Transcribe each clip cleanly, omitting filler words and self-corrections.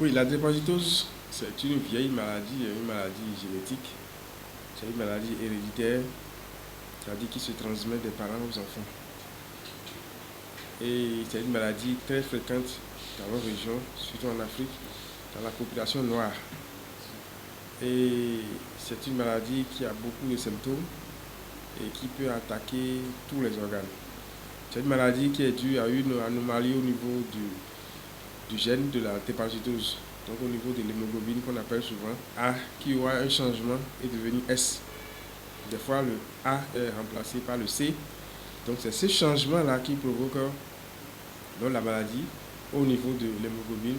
Oui, la drépanocytose, c'est une vieille maladie, une maladie génétique. C'est une maladie héréditaire, c'est-à-dire qui se transmet des parents aux enfants. Et c'est une maladie très fréquente dans nos régions, surtout en Afrique, dans la population noire. Et c'est une maladie qui a beaucoup de symptômes et qui peut attaquer tous les organes. C'est une maladie qui est due à une anomalie au niveau du gène de la drépanocytose, donc au niveau de l'hémoglobine qu'on appelle souvent A, qui aura un changement et devenu S. Des fois, le A est remplacé par le C. Donc, c'est ce changement-là qui provoque la maladie au niveau de l'hémoglobine.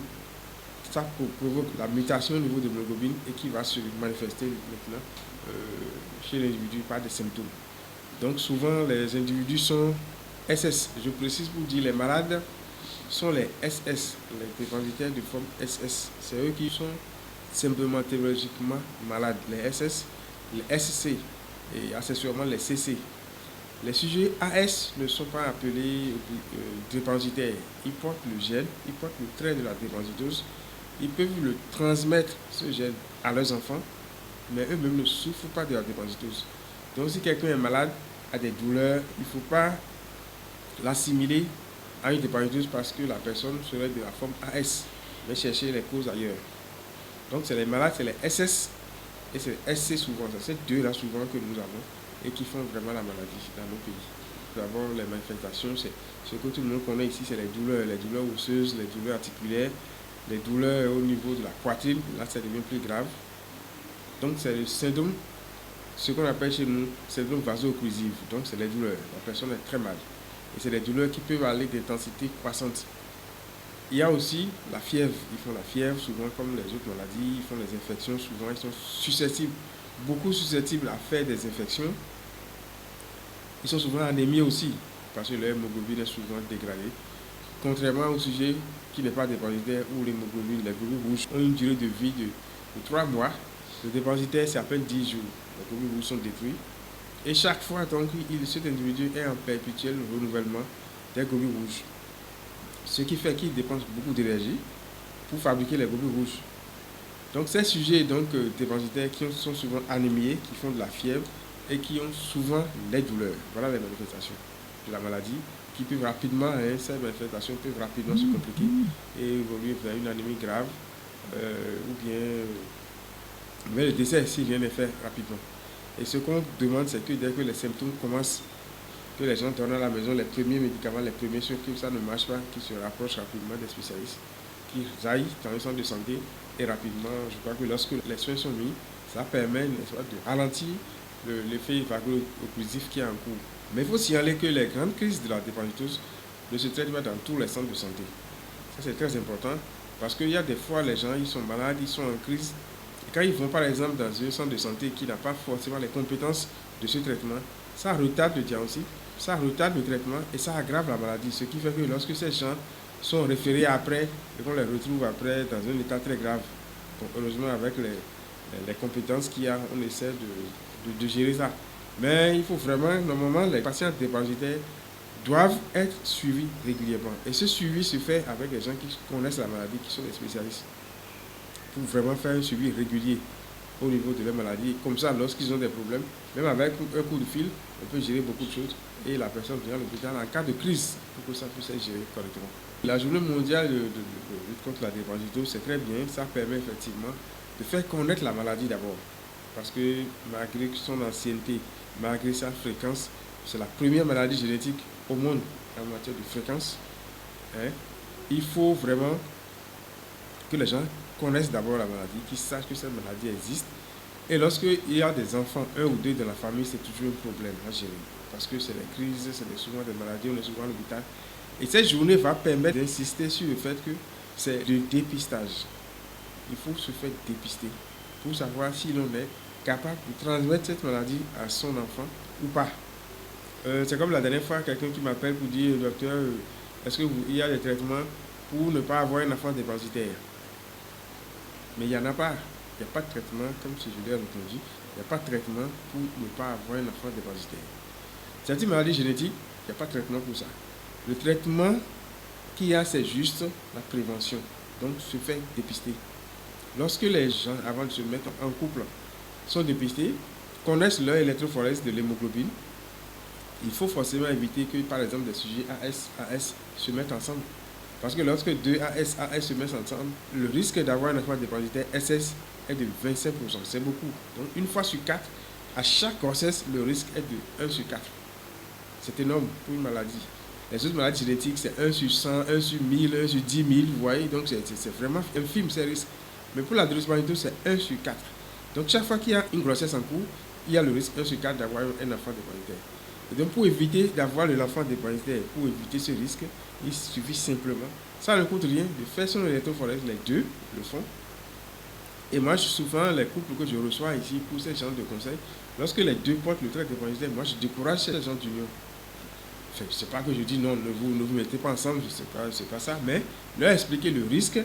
Ça provoque la mutation au niveau de l'hémoglobine et qui va se manifester maintenant chez l'individu par des symptômes. Donc, souvent, les individus sont SS. Je précise pour dire les malades sont les SS, les drépanocytaires de forme SS. C'est eux qui sont symptomatologiquement malades, les SS, les SC et accessoirement les CC. Les sujets AS ne sont pas appelés drépanocytaires. Ils portent le gène, ils portent le trait de la drépanocytose. Ils peuvent le transmettre, ce gène, à leurs enfants, mais eux-mêmes ne souffrent pas de la drépanocytose. Donc si quelqu'un est malade, a des douleurs, il ne faut pas l'assimiler à une drépanocytose parce que la personne serait de la forme AS, mais chercher les causes ailleurs. Donc c'est les malades, c'est les SS et c'est les SC souvent. C'est ces deux-là souvent que nous avons et qui font vraiment la maladie dans nos pays. D'abord, les manifestations, c'est ce que tout le monde connaît ici, c'est les douleurs osseuses, les douleurs articulaires, les douleurs au niveau de la poitrine, là ça devient plus grave. Donc c'est le syndrome, ce qu'on appelle chez nous, syndrome vaso-occlusive. Donc c'est les douleurs, la personne est très mal. Et c'est des douleurs qui peuvent aller d'intensité croissante. Il y a aussi la fièvre, ils font la fièvre souvent comme les autres maladies, ils font les infections souvent, ils sont susceptibles, beaucoup susceptibles à faire des infections. Ils sont souvent anémiés aussi, parce que leur hémoglobine est souvent dégradée. Contrairement au sujet qui n'est pas drépanocytaire, où l'hémoglobine, les globules rouges ont une durée de vie de 3 mois. Le drépanocytaire, c'est à peine 10 jours. Les globules rouges sont détruits. Et chaque fois, donc, cet individu est en perpétuel renouvellement des globules rouges. Ce qui fait qu'il dépense beaucoup d'énergie pour fabriquer les globules rouges. Donc, ces sujets drépanocytaires qui sont souvent anémiés, qui font de la fièvre, et qui ont souvent les douleurs. Voilà les manifestations de la maladie qui peuvent rapidement, ces manifestations peuvent rapidement se compliquer et évoluer vers une anémie grave ou bien le décès si rien n'est fait rapidement. Et ce qu'on demande, c'est que dès que les symptômes commencent, que les gens tournent à la maison, les premiers médicaments, les premiers ceux que ça ne marche pas, qui se rapprochent rapidement des spécialistes, qui aillent dans le centre de santé et rapidement, je crois que lorsque les soins sont mis, ça permet de ralentir l'effet vaso-occlusif qui est en cours. Mais il faut signaler que les grandes crises de la drépanocytose ne se traitent pas dans tous les centres de santé. Ça, c'est très important parce qu'il y a des fois, les gens, ils sont malades, ils sont en crise. Et quand ils vont, par exemple, dans un centre de santé qui n'a pas forcément les compétences de ce traitement, ça retarde le diagnostic, ça retarde le traitement et ça aggrave la maladie. Ce qui fait que lorsque ces gens sont référés après et qu'on les retrouve après dans un état très grave, bon, heureusement, avec les compétences qu'il y a, on essaie de gérer ça. Mais il faut vraiment, normalement, les patients drépanocytaires doivent être suivis régulièrement. Et ce suivi se fait avec les gens qui connaissent la maladie, qui sont des spécialistes, pour vraiment faire un suivi régulier au niveau de leur maladie. Comme ça, lorsqu'ils ont des problèmes, même avec un coup de fil, on peut gérer beaucoup de choses et la personne vient à l'hôpital en cas de crise pour que ça puisse être géré correctement. La journée mondiale de lutte contre la drépanocytose, c'est très bien. Ça permet effectivement de faire connaître la maladie d'abord. Parce que malgré son ancienneté, malgré sa fréquence, c'est la première maladie génétique au monde en matière de fréquence. Il faut vraiment que les gens connaissent d'abord la maladie, qu'ils sachent que cette maladie existe. Et lorsqu'il y a des enfants, un ou deux dans la famille, c'est toujours un problème à gérer. Parce que c'est les crises, c'est souvent des maladies, on est souvent à l'hôpital. Et cette journée va permettre d'insister sur le fait que c'est du dépistage. Il faut se faire dépister pour savoir si l'on est capable de transmettre cette maladie à son enfant ou pas. C'est comme la dernière fois, quelqu'un qui m'appelle pour dire, docteur, est-ce qu'il y a des traitements pour ne pas avoir un enfant drépanocytaire? Mais il n'y en a pas. Il n'y a pas de traitement, comme si je l'ai répondu, il n'y a pas de traitement pour ne pas avoir un enfant drépanocytaire. C'est une maladie génétique, il n'y a pas de traitement pour ça. Le traitement qu'il y a, c'est juste la prévention. donc se faire dépister. Lorsque les gens, avant de se mettre en couple, sont dépistés, connaissent leur électrophorèse de l'hémoglobine, il faut forcément éviter que, par exemple, des sujets AS se mettent ensemble. Parce que lorsque deux AS se mettent ensemble, le risque d'avoir un enfant déparasitaire SS est de 25%. C'est beaucoup. Donc, une fois sur 4, à chaque grossesse, le risque est de 1 sur 4. C'est énorme pour une maladie. Les autres maladies génétiques, c'est 1 sur 100, 1 sur 1000, 1 sur 10 000, vous voyez. Donc, c'est vraiment infime, ces risques. Mais pour la drépanocytose, c'est 1 sur 4. Donc, chaque fois qu'il y a une grossesse en cours, il y a le risque 1 sur 4 d'avoir un enfant déparasitaire. Et donc, pour éviter d'avoir l'enfant déparasitaire, pour éviter ce risque, il suffit simplement, ça ne coûte rien, de faire son électrophorèse, les deux le font. Et moi, souvent, les couples que je reçois ici pour ces genres de conseils, lorsque les deux portent le trait déparasitaire, moi, je décourage ces gens d'union. Enfin, je ne sais pas que je dis non, ne vous mettez pas ensemble, c'est pas ça, mais leur expliquer le risque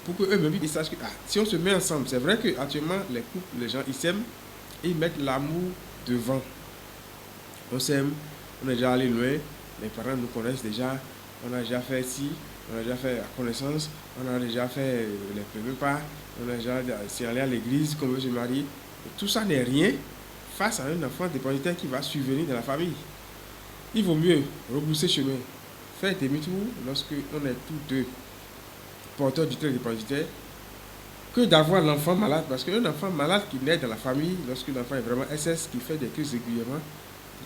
pour qu'eux-mêmes ils sachent que si on se met ensemble, c'est vrai qu'actuellement, les couples, les gens, ils s'aiment et ils mettent l'amour devant. On s'aime, on est déjà allé loin, les parents nous connaissent déjà, on a déjà fait ci, on a déjà fait la connaissance, on a déjà fait les premiers pas, on a déjà signalé à l'église qu'on veut se marier. Et tout ça n'est rien face à un enfant déparasitaire qui va survenir dans la famille. Il vaut mieux rebrousser chemin, faire demi-tour lorsque on est tous deux porteurs du trait déparasitaire que d'avoir l'enfant malade. Parce qu'un enfant malade qui naît dans la famille, lorsque l'enfant est vraiment SS, qui fait des crises régulièrement,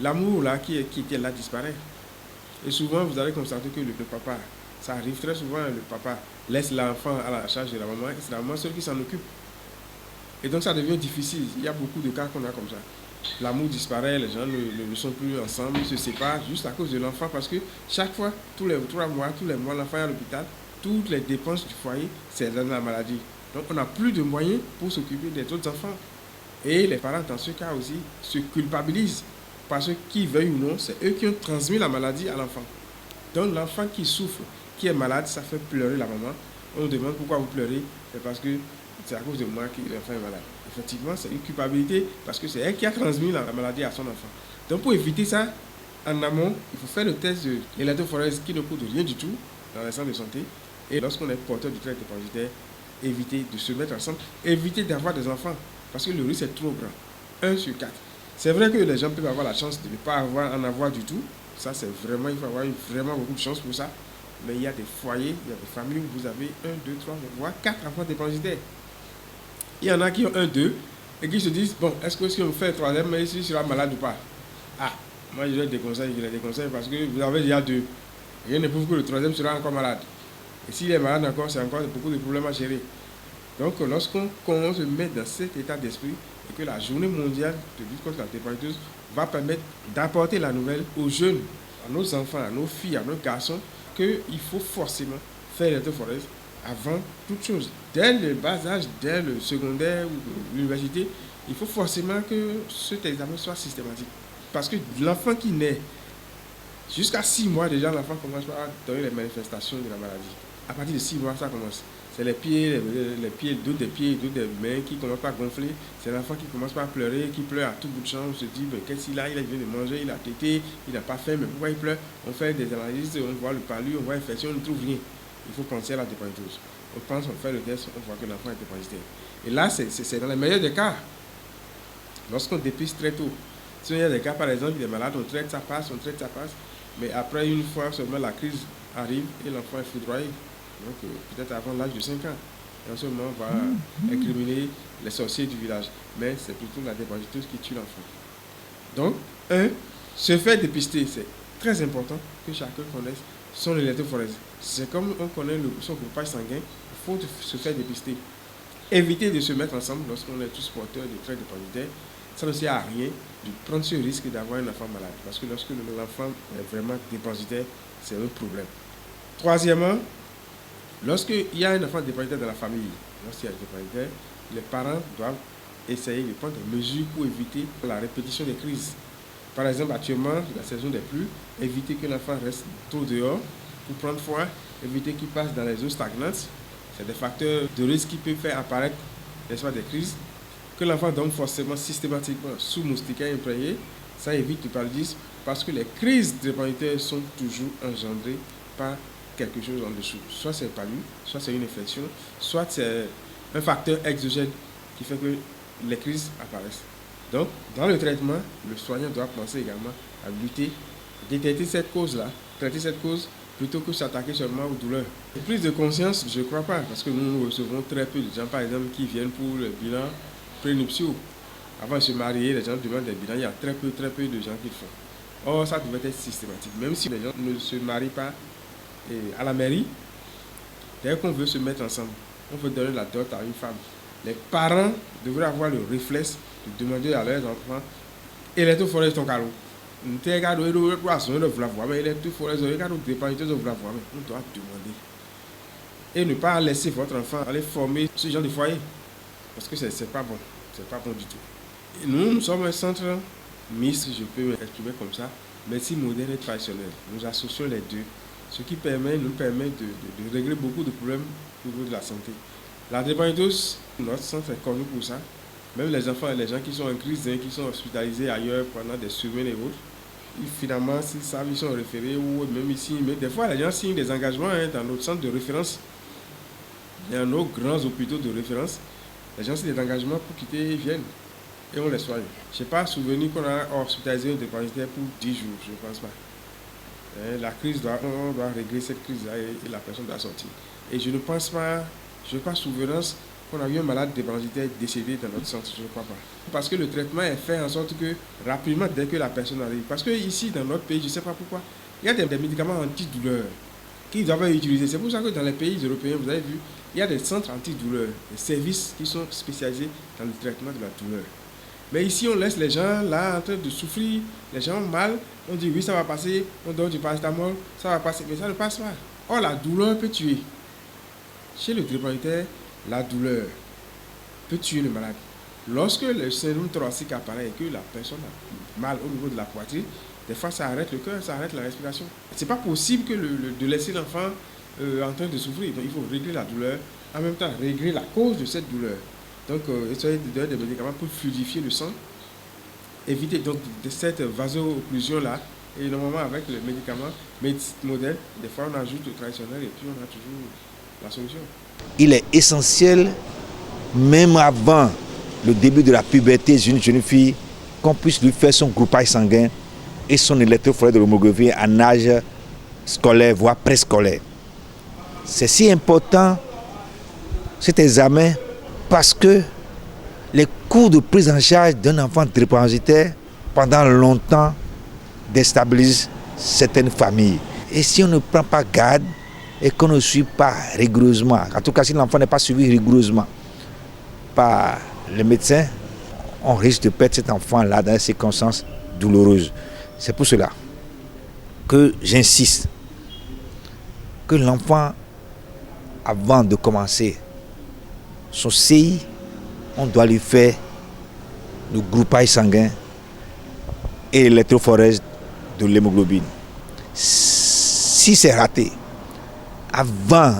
l'amour là qui était là disparaît. Et souvent, vous allez constater que le papa, ça arrive très souvent, le papa laisse l'enfant à la charge de la maman et c'est la maman seule qui s'en occupe. Et donc ça devient difficile. Il y a beaucoup de cas qu'on a comme ça. L'amour disparaît, les gens ne sont plus ensemble, ils se séparent juste à cause de l'enfant parce que chaque fois, tous les 3 mois, tous les mois, l'enfant est à l'hôpital, toutes les dépenses du foyer, c'est dans la maladie. Donc on n'a plus de moyens pour s'occuper des autres enfants. Et les parents, dans ce cas aussi, se culpabilisent parce que, qu'ils veuillent ou non, c'est eux qui ont transmis la maladie à l'enfant. Donc l'enfant qui souffre, qui est malade, ça fait pleurer la maman. On demande pourquoi vous pleurez, c'est parce que c'est à cause de moi que l'enfant est malade. Effectivement, c'est une culpabilité parce que c'est elle qui a transmis la maladie à son enfant. Donc pour éviter ça, en amont, il faut faire le test de l'électrophorèse qui ne coûte rien du tout dans les centres de santé. Et lorsqu'on est porteur du trait déparasitaire, éviter de se mettre ensemble, éviter d'avoir des enfants parce que le risque est trop grand. 1 sur 4. C'est vrai que les gens peuvent avoir la chance de ne pas en avoir du tout. Ça, c'est vraiment, il faut avoir vraiment beaucoup de chance pour ça. Mais il y a des foyers, il y a des familles où vous avez 1, 2, 3, voire 4 enfants déparasitaires. Il y en a qui ont 1, 2 et qui se disent, bon, est-ce que si on fait le troisième, mais si je serai malade ou pas? Ah, moi je les déconseille parce que vous avez déjà 2. Rien ne prouve que le troisième sera encore malade. Et s'il est malade encore, c'est encore beaucoup de problèmes à gérer. Donc, lorsqu'on se met dans cet état d'esprit et que la journée mondiale de lutte contre la drépanocytose va permettre d'apporter la nouvelle aux jeunes, à nos enfants, à nos filles, à nos garçons, qu'il faut forcément faire l'électrophorèse avant toute chose. Dès le bas âge, dès le secondaire ou l'université, il faut forcément que cet examen soit systématique. Parce que l'enfant qui naît, jusqu'à 6 mois déjà, l'enfant commence à donner les manifestations de la maladie. À partir de 6 mois, ça commence. C'est les pieds, d'autres des mains qui commencent à gonfler. C'est l'enfant qui commence à pleurer, qui pleure à tout bout de champ. On se dit, mais qu'est-ce qu'il a? Il vient de manger, il a tété, il n'a pas faim, mais pourquoi il pleure? On fait des analyses, on voit le palu, on voit l'infection, on ne trouve rien. Il faut penser à la drépanocytose. On fait le test, on voit que l'enfant est drépanocytaire. Et là, c'est dans les meilleurs des cas. Lorsqu'on dépiste très tôt. Si il y a des cas, par exemple, il est malade, on traite, ça passe. Mais après, une fois seulement, la crise arrive et l'enfant est foudroyé. Donc, peut-être avant l'âge de 5 ans. Et en ce moment, on va incriminer les sorciers du village. Mais c'est plutôt la drépanocytose qui tue l'enfant. Donc, se faire dépister, c'est très important que chacun connaisse son électrophorèse. C'est comme on connaît son groupage sanguin, il faut se faire dépister. Éviter de se mettre ensemble lorsqu'on est tous porteurs de traits déparasitaires. Ça ne sert à rien de prendre ce risque d'avoir un enfant malade. Parce que lorsque l'enfant est vraiment déparasitaire, c'est un problème. Troisièmement, lorsqu'il y a un enfant déparasitaire dans la famille, lorsqu'il y a un déparasitaire, les parents doivent essayer de prendre des mesures pour éviter la répétition des crises. Par exemple, actuellement, la saison des pluies, éviter que l'enfant reste trop dehors pour prendre froid, éviter qu'il passe dans les eaux stagnantes. C'est des facteurs de risque qui peuvent faire apparaître des crises. Que l'enfant dorme forcément systématiquement sous moustiquaire imprégné, ça évite le paludisme parce que les crises drépanocytaires sont toujours engendrées par quelque chose en dessous. Soit c'est pas lui, soit c'est une infection, soit c'est un facteur exogène qui fait que les crises apparaissent. Donc, dans le traitement, le soignant doit penser également à lutter, détecter cette cause-là, traiter cette cause plutôt que s'attaquer seulement aux douleurs. Et plus de conscience, je ne crois pas, parce que nous recevons très peu de gens, par exemple, qui viennent pour le bilan prénuptiaux. Avant de se marier, les gens demandent des bilans, il y a très peu de gens qui le font. Or, ça devrait être systématique. Même si les gens ne se marient pas à la mairie, dès qu'on veut se mettre ensemble, on veut donner la dot à une femme. Les parents devraient avoir le réflexe de demander à leurs enfants électrophorèse ton carreau. On doit demander. Et ne pas laisser votre enfant aller former ce genre de foyer. Parce que c'est pas bon. C'est pas bon du tout. Et nous sommes un centre mixte, je peux m'exprimer comme ça, médecine moderne et traditionnelle. Nous associons les deux. Ce qui nous permet de régler beaucoup de problèmes au niveau de la santé. La drépanocytose, notre centre est connu pour ça. Même les enfants et les gens qui sont en crise, qui sont hospitalisés ailleurs pendant des semaines et autres, finalement, s'ils savent, ils sont référés ou même ici. Mais des fois, les gens signent des engagements dans notre centre de référence. Il y a nos grands hôpitaux de référence. Les gens signent des engagements pour quitter, ils viennent et on les soigne. Je n'ai pas souvenir qu'on a hospitalisé un drépanocytaire pour 10 jours, je ne pense pas. La crise, on doit régler cette crise-là et la personne doit sortir. Et je ne pense pas, je n'ai pas souvenance qu'on a eu un malade drépanocytaire décédé dans notre centre, je ne crois pas. Parce que le traitement est fait en sorte que rapidement, dès que la personne arrive, parce que ici, dans notre pays, je ne sais pas pourquoi, il y a des médicaments antidouleurs qu'ils doivent utiliser. C'est pour ça que dans les pays européens, vous avez vu, il y a des centres antidouleurs, des services qui sont spécialisés dans le traitement de la douleur. Mais ici, on laisse les gens là en train de souffrir, les gens ont mal, on dit oui, ça va passer, on donne du paracétamol, ça va passer, mais ça ne passe pas. Or, la douleur peut tuer. Chez le drépanocytaire, la douleur peut tuer le malade. Lorsque le syndrome thoracique apparaît et que la personne a mal au niveau de la poitrine, des fois ça arrête le cœur, ça arrête la respiration. Ce n'est pas possible de laisser l'enfant en train de souffrir. Donc il faut régler la douleur, en même temps régler la cause de cette douleur. Donc essayer de donner des médicaments pour fluidifier le sang, éviter donc de cette vaso-occlusion-là. Et normalement avec les médicaments médecine moderne, des fois on ajoute le traditionnel et puis on a toujours la solution. Il est essentiel, même avant le début de la puberté d'une jeune fille, qu'on puisse lui faire son groupage sanguin et son électrophorèse de l'hémoglobine en âge scolaire, voire préscolaire. C'est si important cet examen parce que les coûts de prise en charge d'un enfant drépanocytaire pendant longtemps déstabilisent certaines familles. Et si on ne prend pas garde et qu'on ne suit pas rigoureusement, en tout cas si l'enfant n'est pas suivi rigoureusement par les médecins, on risque de perdre cet enfant-là dans des circonstances douloureuses. C'est pour cela que j'insiste que l'enfant, avant de commencer son CI, on doit lui faire le groupage sanguin et l'électrophorèse de l'hémoglobine. Si c'est raté, avant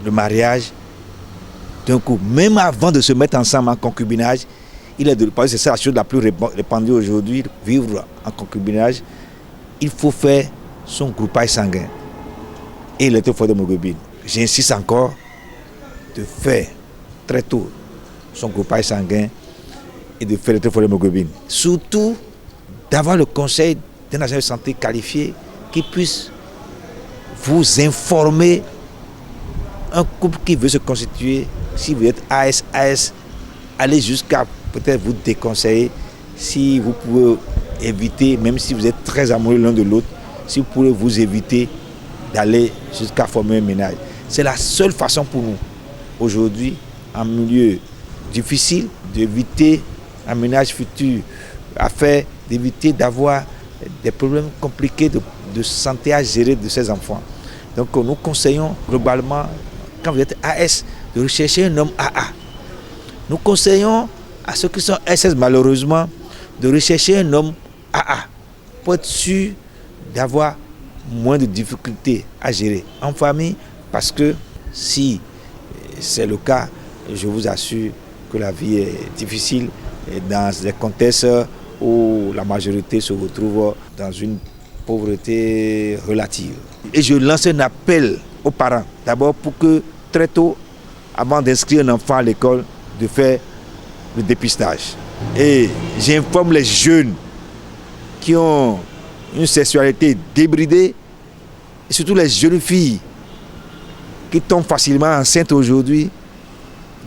le mariage, d'un coup, même avant de se mettre ensemble en concubinage, c'est ça la chose la plus répandue aujourd'hui, vivre en concubinage, il faut faire son groupage sanguin et l'électrophorèse de l'hémoglobine. J'insiste encore de faire très tôt son groupage sanguin et de faire l'électrophorèse de l'hémoglobine. Surtout d'avoir le conseil d'un agent de santé qualifié qui puisse vous informer. Un couple qui veut se constituer, si vous êtes AS, allez jusqu'à peut-être vous déconseiller si vous pouvez éviter, même si vous êtes très amoureux l'un de l'autre, si vous pouvez vous éviter d'aller jusqu'à former un ménage. C'est la seule façon pour nous, aujourd'hui, en milieu difficile, d'éviter un ménage futur, d'éviter d'avoir des problèmes compliqués de santé à gérer de ces enfants. Donc nous conseillons globalement, quand vous êtes AS, de rechercher un homme AA. Nous conseillons à ceux qui sont SS malheureusement de rechercher un homme AA pour être sûr d'avoir moins de difficultés à gérer en famille, parce que si c'est le cas, je vous assure que la vie est difficile dans des contextes où la majorité se retrouve dans une pauvreté relative. Et je lance un appel aux parents. D'abord pour que très tôt, avant d'inscrire un enfant à l'école, de faire le dépistage. Et j'informe les jeunes qui ont une sexualité débridée, et surtout les jeunes filles qui tombent facilement enceintes aujourd'hui,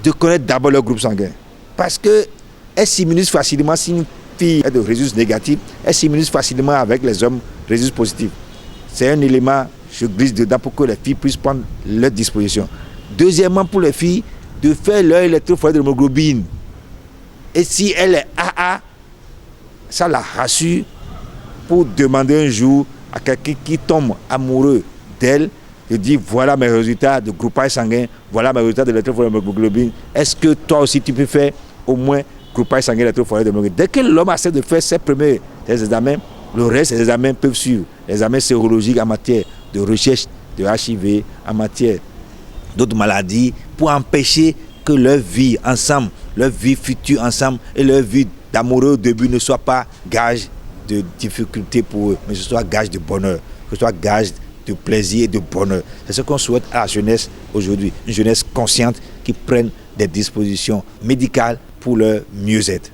de connaître d'abord leur groupe sanguin. Parce qu'elles s'immunisent facilement si une fille est de rhésus négatif, elle s'immunise facilement avec les hommes rhésus positifs. C'est un élément, je glisse dedans pour que les filles puissent prendre leur disposition. Deuxièmement, pour les filles, de faire leur électrophorèse de l'hémoglobine. Et si elle est AA, ça la rassure pour demander un jour à quelqu'un qui tombe amoureux d'elle, de dire voilà mes résultats de groupage sanguin, voilà mes résultats de l'électrophorèse de l'hémoglobine. Est-ce que toi aussi tu peux faire au moins groupage sanguin électrophorèse de l'hémoglobine? Dès que l'homme essaie de faire ses premiers examens, le reste des examens peuvent suivre. Les examens sérologiques en matière de recherche de HIV, en matière d'autres maladies, pour empêcher que leur vie ensemble, leur vie future ensemble et leur vie d'amoureux au début ne soit pas gage de difficulté pour eux, mais ce soit gage de bonheur, que ce soit gage de plaisir et de bonheur. C'est ce qu'on souhaite à la jeunesse aujourd'hui, une jeunesse consciente qui prenne des dispositions médicales pour leur mieux-être.